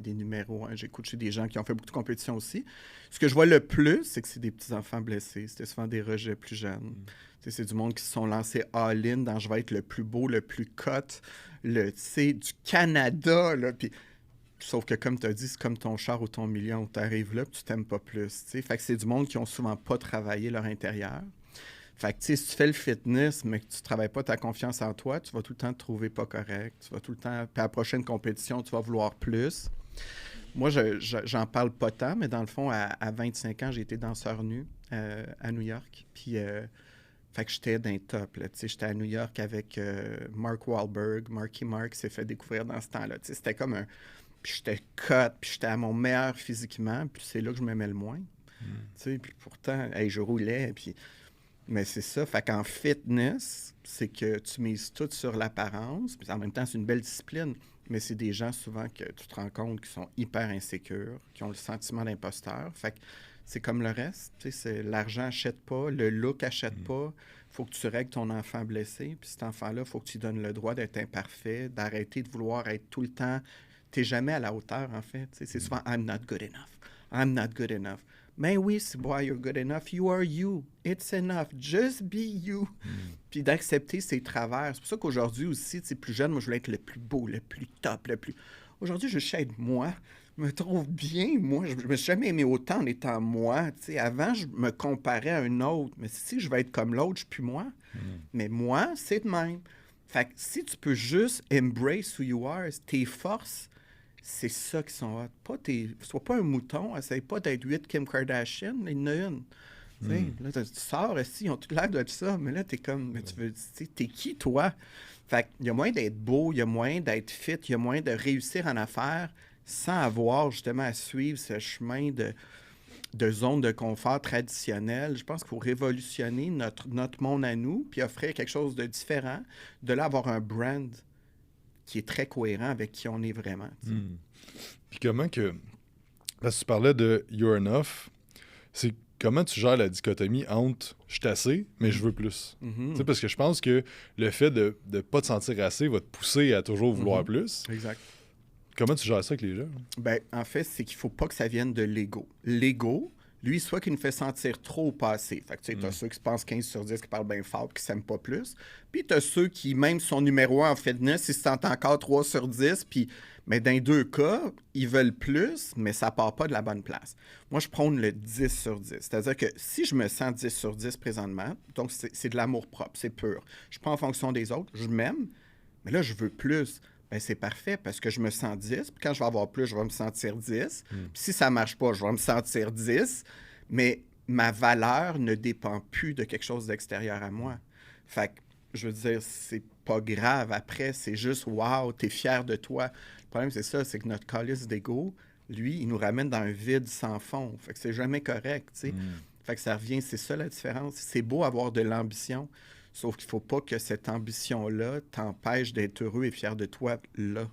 numéros. J'écoute chez des gens qui ont fait beaucoup de compétitions aussi. Ce que je vois le plus, c'est que c'est des petits-enfants blessés. C'était souvent des rejets plus jeunes. C'est du monde qui se sont lancés all-in dans « je vais être le plus beau, le plus cut », du Canada. Là, puis, sauf que, comme tu as dit, c'est comme ton char ou ton million. Tu arrives là, puis tu t'aimes pas plus. T'sais. Fait que c'est du monde qui ont souvent pas travaillé leur intérieur. Fait que, tu sais, si tu fais le fitness, mais que tu ne travailles pas ta confiance en toi, tu vas tout le temps te trouver pas correct. Tu vas tout le temps... Puis à la prochaine compétition, tu vas vouloir plus. Moi, j'en parle pas tant, mais dans le fond, à 25 ans, j'ai été danseur nu à New York. Puis, fait que j'étais d'un top, là. Tu sais, j'étais à New York avec Mark Wahlberg, Marky Mark, s'est fait découvrir dans ce temps-là. Tu sais, c'était comme un... Puis j'étais cut, puis j'étais à mon meilleur physiquement, puis c'est là que je m'aimais le moins. Tu sais, puis pourtant, je roulais, puis... Mais c'est ça. Fait qu'en fitness, c'est que tu mises tout sur l'apparence. Puis en même temps, c'est une belle discipline. Mais c'est des gens souvent que tu te rends compte qui sont hyper insécures, qui ont le sentiment d'imposteur. Fait que c'est comme le reste. Tu sais, l'argent n'achète pas, le look n'achète pas. Il faut que tu règles ton enfant blessé. Puis cet enfant-là, il faut que tu lui donnes le droit d'être imparfait, d'arrêter de vouloir être tout le temps. Tu n'es jamais à la hauteur, en fait. Tu sais, c'est souvent « I'm not good enough. I'm not good enough. » Mais oui, c'est boy, you're good enough. You are you. It's enough. Just be you. Puis d'accepter ses travers. C'est pour ça qu'aujourd'hui aussi, tu sais, plus jeune, moi, je voulais être le plus beau, le plus top, le plus... Aujourd'hui, je suis être moi. Je me trouve bien, moi. Je me suis jamais aimé autant en étant moi. T'sais, avant, je me comparais à un autre. Mais si je vais être comme l'autre, je suis plus moi. Mais moi, c'est de même. Fait que si tu peux juste embrace who you are, tes forces, c'est ça qui sont hot. Sois pas un mouton, essaye pas d'être 8 Kim Kardashian, il y en a une. Là, tu sors ici, ils ont tout l'air de ça, mais là, t'es comme, mais t'es qui, toi? Fait qu'il y a moyen d'être beau, il y a moyen d'être fit, il y a moyen de réussir en affaires sans avoir justement à suivre ce chemin de zone de confort traditionnelle. Je pense qu'il faut révolutionner notre monde à nous, puis offrir quelque chose de différent, de là avoir un brand qui est très cohérent avec qui on est vraiment. Puis comment que... Parce que tu parlais de « you're enough », c'est comment tu gères la dichotomie entre « je suis assez, mais je veux plus ». Tu sais, parce que je pense que le fait de ne pas te sentir assez va te pousser à toujours vouloir plus. Exact. Comment tu gères ça avec les gens? Ben, en fait, c'est qu'il ne faut pas que ça vienne de l'ego. L'ego, lui, soit qu'il nous fait sentir trop au passé. Fait que tu sais, t'as ceux qui se pensent 15 sur 10, qui parlent bien fort, qui ne s'aiment pas plus. Puis t'as ceux qui, même son numéro 1 en fitness, ils se sentent encore 3 sur 10. Puis, mais dans les deux cas, ils veulent plus, mais ça part pas de la bonne place. Moi, je prône le 10 sur 10. C'est-à-dire que si je me sens 10 sur 10 présentement, donc c'est de l'amour propre, c'est pur. Je prends en fonction des autres, je m'aime, mais là, je veux plus. Ben, c'est parfait parce que je me sens 10. Puis quand je vais avoir plus, je vais me sentir 10. Puis si ça ne marche pas, je vais me sentir 10. Mais ma valeur ne dépend plus de quelque chose d'extérieur à moi. Fait que, je veux dire, c'est pas grave. Après, c'est juste, wow, t'es fier de toi. Le problème, c'est ça, c'est que notre calice d'ego, lui, il nous ramène dans un vide sans fond. Fait que c'est jamais correct, tu sais. Fait que ça revient, c'est ça la différence. C'est beau avoir de l'ambition. Sauf qu'il ne faut pas que cette ambition-là t'empêche d'être heureux et fier de toi là.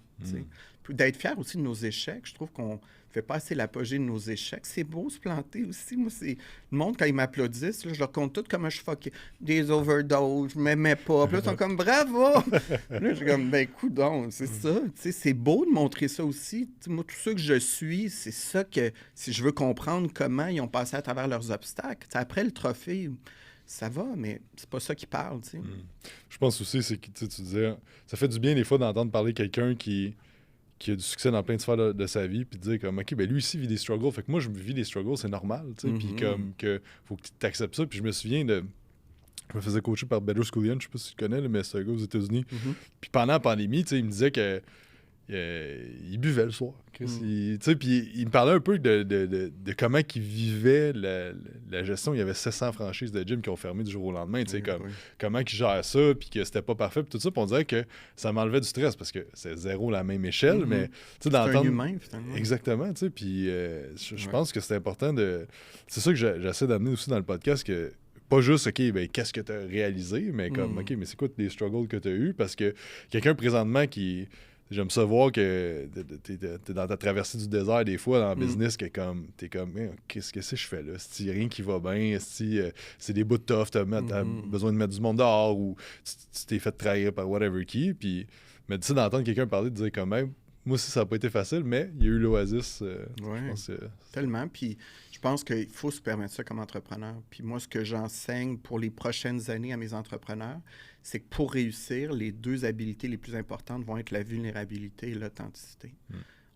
Puis d'être fier aussi de nos échecs. Je trouve qu'on ne fait pas assez l'apogée de nos échecs. C'est beau se planter aussi. Moi, c'est le monde, quand ils m'applaudissent, là, je leur compte tout comme je suis fucké. Des overdoses, je ne m'aimais pas. Puis là, ils sont comme bravo! Là, je suis comme, ben, coudonc, c'est ça. C'est beau de montrer ça aussi. Moi, tout ce que je suis, c'est ça que, si je veux comprendre comment ils ont passé à travers leurs obstacles. Après le trophée, ça va, mais c'est pas ça qui parle, tu sais. Je pense aussi, c'est que tu disais, ça fait du bien des fois d'entendre parler quelqu'un qui a du succès dans plein de sphères de sa vie, puis de dire comme, OK, ben lui aussi vit des struggles. Fait que moi, je vis des struggles, c'est normal, tu sais. Puis comme, que faut que tu acceptes ça. Puis je me souviens je me faisais coacher par Better Schoolian, je sais pas si tu connais, là, mais c'est un gars aux États-Unis. Puis pendant la pandémie, tu sais, il me disait que il buvait le soir. Puis il me parlait un peu de comment il vivait la gestion. Il y avait 700 franchises de gym qui ont fermé du jour au lendemain. Comment il gère ça, puis que c'était pas parfait. Puis tout ça, puis on dirait que ça m'enlevait du stress parce que c'est zéro la même échelle. Mais c'est un humain, finalement. Exactement. Puis je pense que c'est important de. C'est ça que j'essaie d'amener aussi dans le podcast, que pas juste, OK, ben qu'est-ce que tu as réalisé, mais comme, OK, mais c'est quoi les struggles que tu as eu? Parce que quelqu'un présentement qui. J'aime ça voir que t'es dans ta traversée du désert des fois dans le business, que comme t'es comme qu'est-ce que je fais là? Si rien qui va bien, si c'est des bouts de tough, t'as besoin de mettre du monde dehors ou tu t'es fait trahir par whatever qui. Puis, mais tu sais, d'entendre quelqu'un parler, de dire quand même, moi aussi ça n'a pas été facile, mais il y a eu l'oasis. Je pense, tellement. Puis je pense qu'il faut se permettre ça comme entrepreneur. Puis moi, ce que j'enseigne pour les prochaines années à mes entrepreneurs, c'est que pour réussir, les deux habiletés les plus importantes vont être la vulnérabilité et l'authenticité.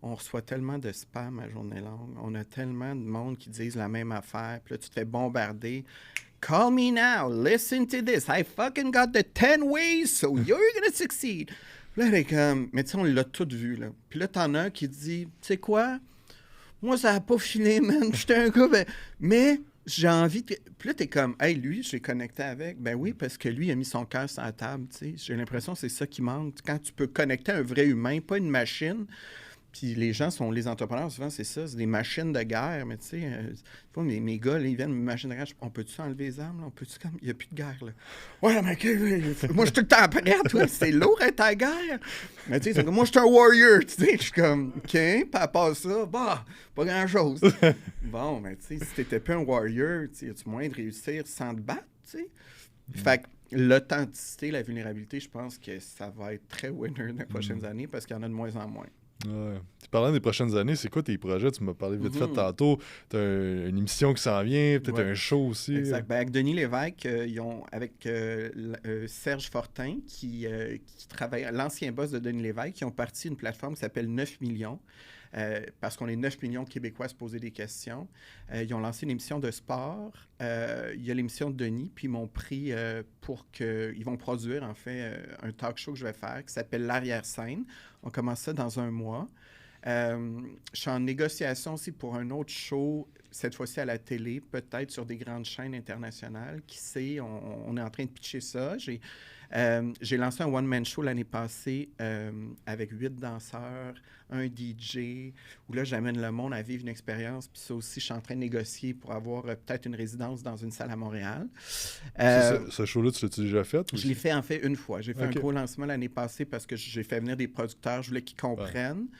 On reçoit tellement de spam à journée longue. On a tellement de monde qui disent la même affaire. Puis là, tu te fais bombarder. Call me now. Listen to this. I fucking got the 10 ways, so you're gonna succeed. Puis là, elle est comme... Mais tu sais, on l'a tout vu, là. Puis là, t'en as un qui dit, tu sais quoi? Moi, ça n'a pas filé, man. J'étais un gars, mais j'ai envie de... Puis là, t'es comme, hey, lui, je l'ai connecté avec. Ben oui, parce que lui, il a mis son cœur sur la table, tu sais. J'ai l'impression que c'est ça qui manque. Quand tu peux connecter un vrai humain, pas une machine. Puis les gens sont... Les entrepreneurs, souvent, c'est ça. C'est des machines de guerre. Mais tu sais, mes gars, là, ils viennent, machines de guerre. On peut-tu enlever les armes, là? On peut-tu comme... Il n'y a plus de guerre, là. Ouais, mais moi, je suis tout le temps prêt, toi. C'est lourd être à guerre. Mais tu sais, moi, je suis un warrior. Tu sais, je suis comme, OK, puis à part ça, bah, pas grand-chose. Bon, mais tu sais, si t'étais pas un warrior, tu sais, as-tu moyen de réussir sans te battre, tu sais? Fait que l'authenticité, la vulnérabilité, je pense que ça va être très winner dans les prochaines années parce qu'il y en a de moins en moins. Ouais. Parlant des prochaines années, c'est quoi tes projets? Tu m'as parlé vite fait tantôt. Tu as une émission qui s'en vient, peut-être un show aussi. Exact. Ben, avec Denis Lévesque, avec Serge Fortin, qui travaille, l'ancien boss de Denis Lévesque, ils ont parti une plateforme qui s'appelle 9 millions. Parce qu'on est 9 millions de Québécois à se poser des questions. Ils ont lancé une émission de sport. Il y a l'émission de Denis, puis ils m'ont pris pour que... Ils vont produire, en fait, un talk show que je vais faire qui s'appelle L'Arrière-scène. On commence ça dans un mois. Je suis en négociation aussi pour un autre show, cette fois-ci à la télé, peut-être sur des grandes chaînes internationales. Qui sait, on est en train de pitcher ça. J'ai lancé un one-man show l'année passée avec 8 danseurs, un DJ, où là, j'amène le monde à vivre une expérience. Puis ça aussi, je suis en train de négocier pour avoir peut-être une résidence dans une salle à Montréal. Ce show-là, tu l'as déjà fait? Je l'ai fait en fait une fois. J'ai fait un gros lancement l'année passée parce que j'ai fait venir des producteurs. Je voulais qu'ils comprennent. Ouais.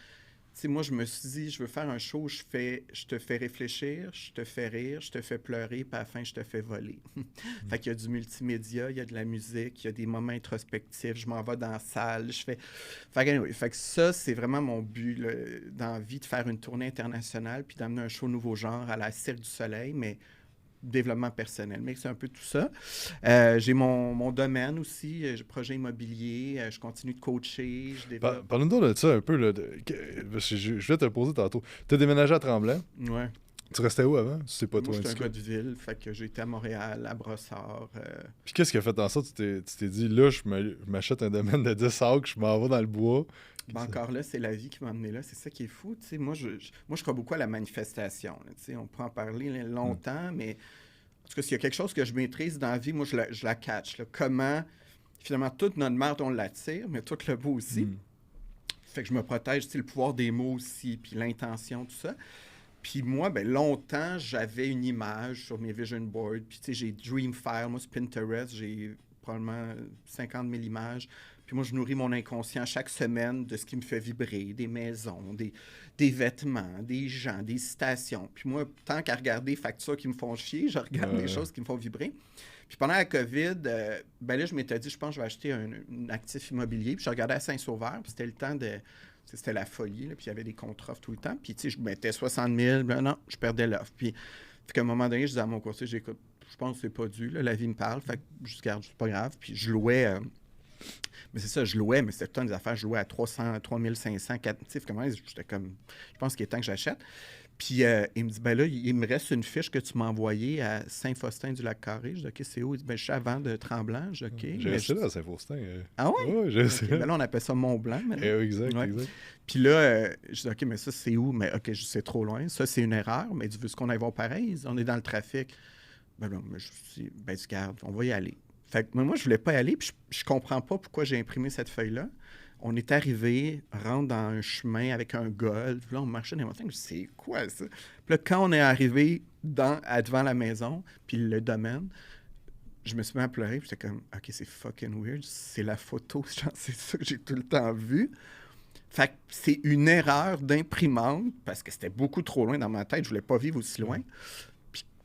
Moi, je me suis dit, je veux faire un show où je te fais réfléchir, je te fais rire, je te fais pleurer, puis à la fin, je te fais voler. Fait qu'il y a du multimédia, il y a de la musique, il y a des moments introspectifs, je m'en vais dans la salle, je fais... Fait que ça, c'est vraiment mon but dans la vie, de faire une tournée internationale, puis d'amener un show nouveau genre à la Cirque du Soleil, mais développement personnel, mais c'est un peu tout ça. J'ai mon domaine aussi, projet immobilier, je continue de coacher, je développe... Parle-nous de ça un peu, là, je vais te le poser tantôt. Tu as déménagé à Tremblant? Ouais. Tu restais où avant? C'est pas moi, j'étais un gars de ville, fait que j'ai été à Montréal, à Brossard. Puis qu'est-ce qui a fait en ça? Tu t'es dit, là, je m'achète un domaine de 10 acres, je m'en vais dans le bois. Ben encore là, c'est la vie qui m'a amené là. C'est ça qui est fou. T'sais, moi, je crois beaucoup à la manifestation. On peut en parler longtemps, mais en tout cas, s'il y a quelque chose que je maîtrise dans la vie, moi, je la catch. Là. Comment, finalement, toute notre merde, on l'attire, mais tout le beau aussi. Fait que je me protège, le pouvoir des mots aussi, puis l'intention, tout ça. Puis moi, ben longtemps, j'avais une image sur mes vision boards. Puis j'ai Dreamfile. Moi, sur Pinterest, j'ai probablement 50 000 images. Puis moi, je nourris mon inconscient chaque semaine de ce qui me fait vibrer, des maisons, des vêtements, des gens, des citations. Puis moi, tant qu'à regarder des factures qui me font chier, je regarde des choses qui me font vibrer. Puis pendant la COVID, ben là, je m'étais dit, je pense que je vais acheter un actif immobilier. Puis je regardais à Saint-Sauveur, puis c'était le temps de... C'était la folie, là, puis il y avait des contre-offres tout le temps. Puis, tu sais, je mettais 60 000, ben non, je perdais l'offre. Puis, qu'à un moment donné, je disais à mon conseiller, j'écoute, je pense que c'est pas dû, là, la vie me parle, fait que je garde, c'est pas grave. Puis, je louais, mais c'est ça, je louais, mais c'était tout le temps des affaires, je louais à 300, 3500, 4, tu sais, comment j'étais comme, je pense qu'il est temps que j'achète. Puis, il me dit, ben là, il me reste une fiche que tu m'as envoyée à Saint-Faustin-du-Lac-Carré. Je dis, OK, c'est où? Il dit, ben, je suis avant de Tremblant. Je dis, OK. J'ai resté là à Saint-Faustin. Ah oui? Oui, j'ai resté là. Ben là, on appelle ça Mont-Blanc maintenant. Exact, exact. Puis là, je dis, OK, mais ça, c'est où? Mais OK, c'est trop loin. Ça, c'est une erreur. Mais tu veux ce qu'on aille voir pareil? On est dans le trafic. Ben non, mais je dis, ben, tu gardes, on va y aller. Fait que moi, je voulais pas y aller. Puis je comprends pas pourquoi j'ai imprimé cette feuille-là. On est arrivé, rentre dans un chemin avec un golf. Là, on marchait dans les montagnes. Je dis, c'est quoi ça? Puis là, quand on est arrivé devant la maison, puis le domaine, je me suis mis à pleurer. Puis j'étais comme, OK, c'est fucking weird. C'est la photo. C'est ça que j'ai tout le temps vu. Fait que c'est une erreur d'imprimante parce que c'était beaucoup trop loin dans ma tête. Je voulais pas vivre aussi loin.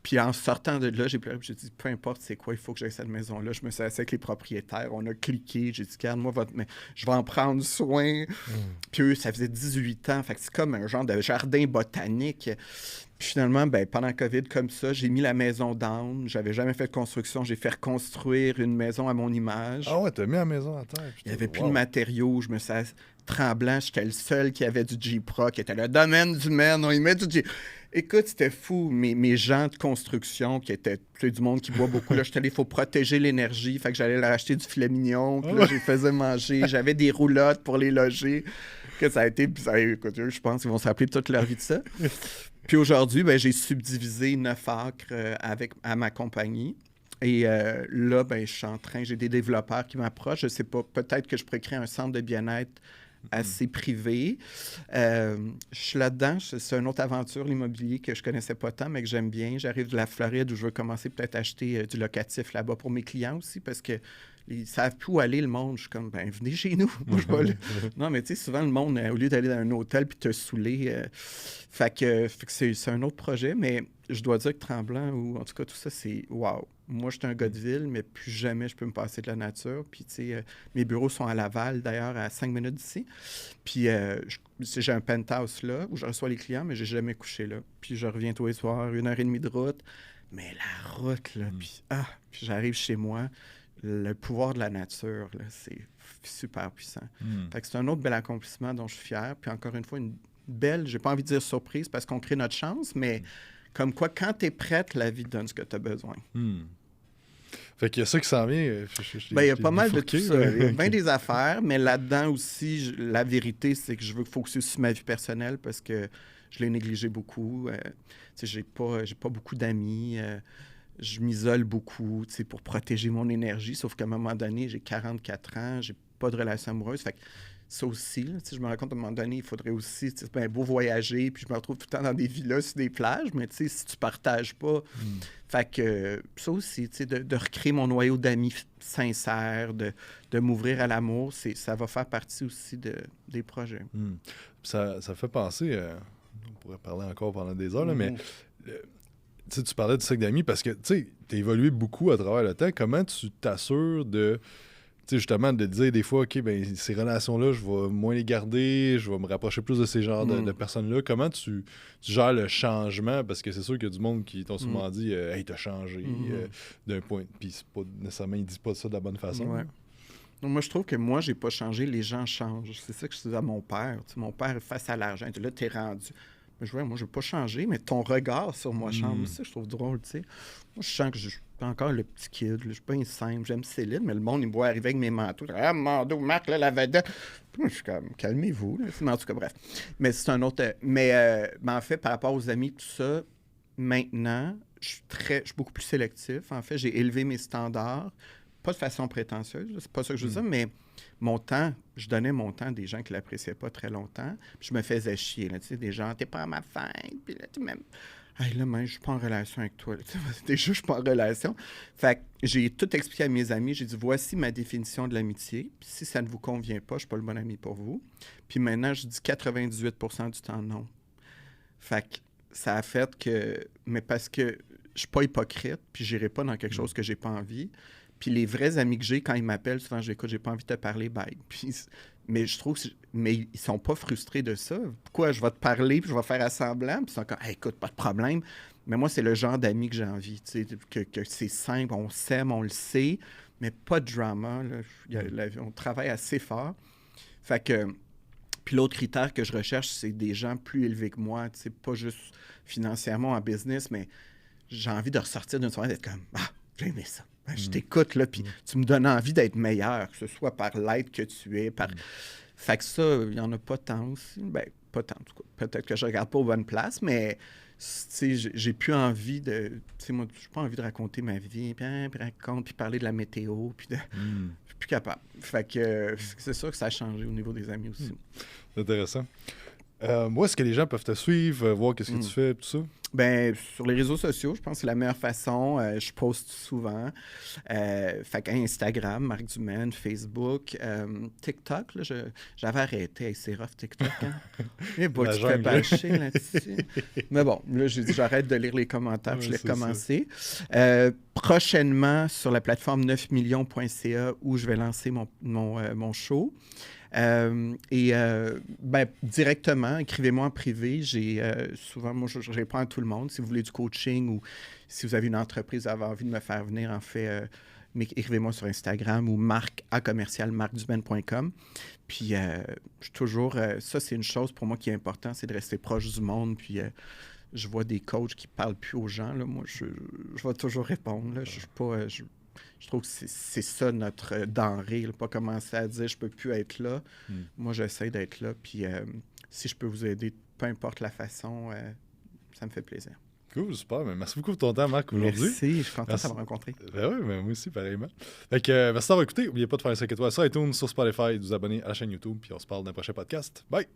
Puis en sortant de là, j'ai pleuré, j'ai dit, peu importe c'est quoi, il faut que j'aille cette maison-là. Je me suis assis avec les propriétaires, on a cliqué, j'ai dit, garde-moi mais je vais en prendre soin. Puis eux, ça faisait 18 ans, fait que c'est comme un genre de jardin botanique. Puis finalement, ben, pendant le COVID, comme ça, j'ai mis la maison down. J'avais jamais fait de construction, j'ai fait reconstruire une maison à mon image. Ah ouais, t'as mis la maison à terre. Il n'y avait plus de matériaux, je me suis assis Tremblant, j'étais le seul qui avait du J-Pro, qui était le domaine du man, on y met du J. Écoute, c'était fou. Mes gens de construction, qui étaient du monde qui boit beaucoup, là, j'étais allé, il faut protéger l'énergie. Fait que j'allais leur acheter du filet mignon. Puis là, je les faisais manger. J'avais des roulottes pour les loger. Que ça a été bizarre. Écoute, je pense qu'ils vont s'appeler toute leur vie de ça. Puis aujourd'hui, ben, j'ai subdivisé 9 acres à ma compagnie. Et là, ben, je suis en train, j'ai des développeurs qui m'approchent. Je sais pas, peut-être que je pourrais créer un centre de bien-être assez privé. Je suis là-dedans. C'est une autre aventure, l'immobilier, que je connaissais pas tant, mais que j'aime bien. J'arrive de la Floride où je veux commencer peut-être à acheter du locatif là-bas pour mes clients aussi, parce que Ils savent plus où aller, le monde. Je suis comme, ben, venez chez nous. Moi, je vais là. Non, mais tu sais, souvent, le monde, au lieu d'aller dans un hôtel puis te saouler, fait que c'est un autre projet, mais je dois dire que Tremblant, ou en tout cas, tout ça, c'est wow. Moi, je suis un gars de ville, mais plus jamais je peux me passer de la nature. Puis, tu sais, mes bureaux sont à Laval, d'ailleurs, à 5 minutes d'ici. Puis, j'ai un penthouse là où je reçois les clients, mais j'ai jamais couché là. Puis, je reviens tous les soirs, 1h30 de route. Mais la route, là, puis j'arrive chez moi. Le pouvoir de la nature, là, c'est super puissant. Fait que c'est un autre bel accomplissement dont je suis fier. Puis encore une fois, une belle, j'ai pas envie de dire surprise parce qu'on crée notre chance, mais comme quoi, quand tu es prête, la vie te donne ce que tu as besoin. Fait qu'il y a ça qui s'en vient. Il y a pas mal de tout ça. Il y a bien des affaires, mais là-dedans aussi, la vérité, c'est que je veux focuser sur ma vie personnelle parce que je l'ai négligé beaucoup. J'ai pas beaucoup d'amis. Je m'isole beaucoup pour protéger mon énergie, sauf qu'à un moment donné, j'ai 44 ans, j'ai pas de relation amoureuse. Fait que ça aussi, là, je me rends compte à un moment donné, il faudrait aussi, c'est bien beau voyager, puis je me retrouve tout le temps dans des villas sur des plages, mais si tu partages pas, fait que ça aussi, de recréer mon noyau d'amis sincères, de m'ouvrir à l'amour, ça va faire partie aussi des projets. Ça fait penser, on pourrait parler encore pendant des heures, là, mais... tu parlais du cercle d'amis parce que tu as évolué beaucoup à travers le temps. Comment tu t'assures de, justement, de dire des fois, OK, ben ces relations-là, je vais moins les garder, je vais me rapprocher plus de ces genres de personnes-là. Comment tu gères le changement? Parce que c'est sûr qu'il y a du monde qui t'ont souvent dit Hey, t'as changé d'un point. Puis c'est pas nécessairement, ils disent pas ça de la bonne façon. Ouais. Donc, moi, je trouve que moi, j'ai pas changé, les gens changent. C'est ça que je disais à mon père. Mon père, face à l'argent, là, t'es rendu. Moi, je veux pas changer, mais ton regard sur moi change. Ça, je trouve drôle, tu sais. Moi, je sens que je suis encore le petit kid. Je suis pas une simple. J'aime Céline, mais le monde, il me voit arriver avec mes manteaux. Ah, Mando, Marc, là, la vedette. Puis moi, je suis comme, calmez-vous. Là. Mais en tout cas, bref. Mais c'est un autre... Mais en fait, par rapport aux amis, tout ça, maintenant, je suis beaucoup plus sélectif. En fait, j'ai élevé mes standards. Pas de façon prétentieuse, c'est pas ça que je veux dire, mais mon temps, je donnais mon temps à des gens qui l'appréciaient pas très longtemps, puis je me faisais chier, là, tu sais, des gens, t'es pas à ma fête, puis là, tu même... Hey, là, je suis pas en relation avec toi, déjà, je suis pas en relation. Fait que j'ai tout expliqué à mes amis, j'ai dit, voici ma définition de l'amitié, puis si ça ne vous convient pas, je suis pas le bon ami pour vous. Puis maintenant, je dis 98% du temps non. Fait que ça a fait que... Mais parce que je suis pas hypocrite, puis j'irai pas dans quelque chose que j'ai pas envie. Puis les vrais amis que j'ai, quand ils m'appellent, souvent, j'écoute, j'ai pas envie de te parler, bye. Puis, mais je trouve, mais ils sont pas frustrés de ça. Pourquoi je vais te parler, puis je vais faire semblant, puis ils sont comme, hey, écoute, pas de problème. Mais moi, c'est le genre d'amis que j'ai envie, tu sais, que c'est simple, on s'aime, on le sait, mais pas de drama. Là. On travaille assez fort. Fait que, puis l'autre critère que je recherche, c'est des gens plus élevés que moi, tu sais, pas juste financièrement en business, mais j'ai envie de ressortir d'une soirée d'être comme, j'ai aimé ça. Ben, je t'écoute, là, puis tu me donnes envie d'être meilleur, que ce soit par l'aide que tu es, par... Fait que ça, il n'y en a pas tant aussi. Ben, pas tant, en tout cas. Peut-être que je regarde pas aux bonnes places, mais, tu sais, j'ai plus envie de... Tu sais, moi, j'ai pas envie de raconter ma vie, puis parler de la météo, puis de... Je suis plus capable. Fait que c'est sûr que ça a changé au niveau des amis aussi. C'est intéressant. Où est-ce que les gens peuvent te suivre, voir qu'est-ce que tu fais, tout ça? Ben, sur les réseaux sociaux, je pense que c'est la meilleure façon. Je poste souvent. Fait qu'Instagram, Marc Dumaine, Facebook, TikTok, là, j'avais arrêté. Hey, c'est rough, TikTok. Hein? Et tu te fais bâcher là-dessus. Mais bon, là, j'ai dit, j'arrête de lire les commentaires. Je l'ai recommencé. Prochainement, sur la plateforme 9millions.ca où je vais lancer mon show. Directement, écrivez-moi en privé. Souvent, moi, je réponds à tout le monde. Si vous voulez du coaching ou si vous avez une entreprise, vous avez envie de me faire venir, en fait, écrivez-moi sur Instagram ou marc@marcdumaine.com. Puis, je suis toujours... ça, c'est une chose pour moi qui est importante, c'est de rester proche du monde. Puis, je vois des coachs qui ne parlent plus aux gens. Là. Moi, je vais toujours répondre. Là. Je suis pas... Je trouve que c'est ça notre denrée, là, pas commencer à dire « je peux plus être là ». Moi, j'essaie d'être là, puis si je peux vous aider, peu importe la façon, ça me fait plaisir. Cool, super. Merci beaucoup pour ton temps, Marc, aujourd'hui. Merci, je suis content de t'avoir rencontré. Ben oui, mais moi aussi, pareillement. Fait que, merci d'avoir écouté. N'oubliez pas de faire un 5 étoiles sur iTunes, sur Spotify, de vous abonner à la chaîne YouTube, puis on se parle d'un prochain podcast. Bye!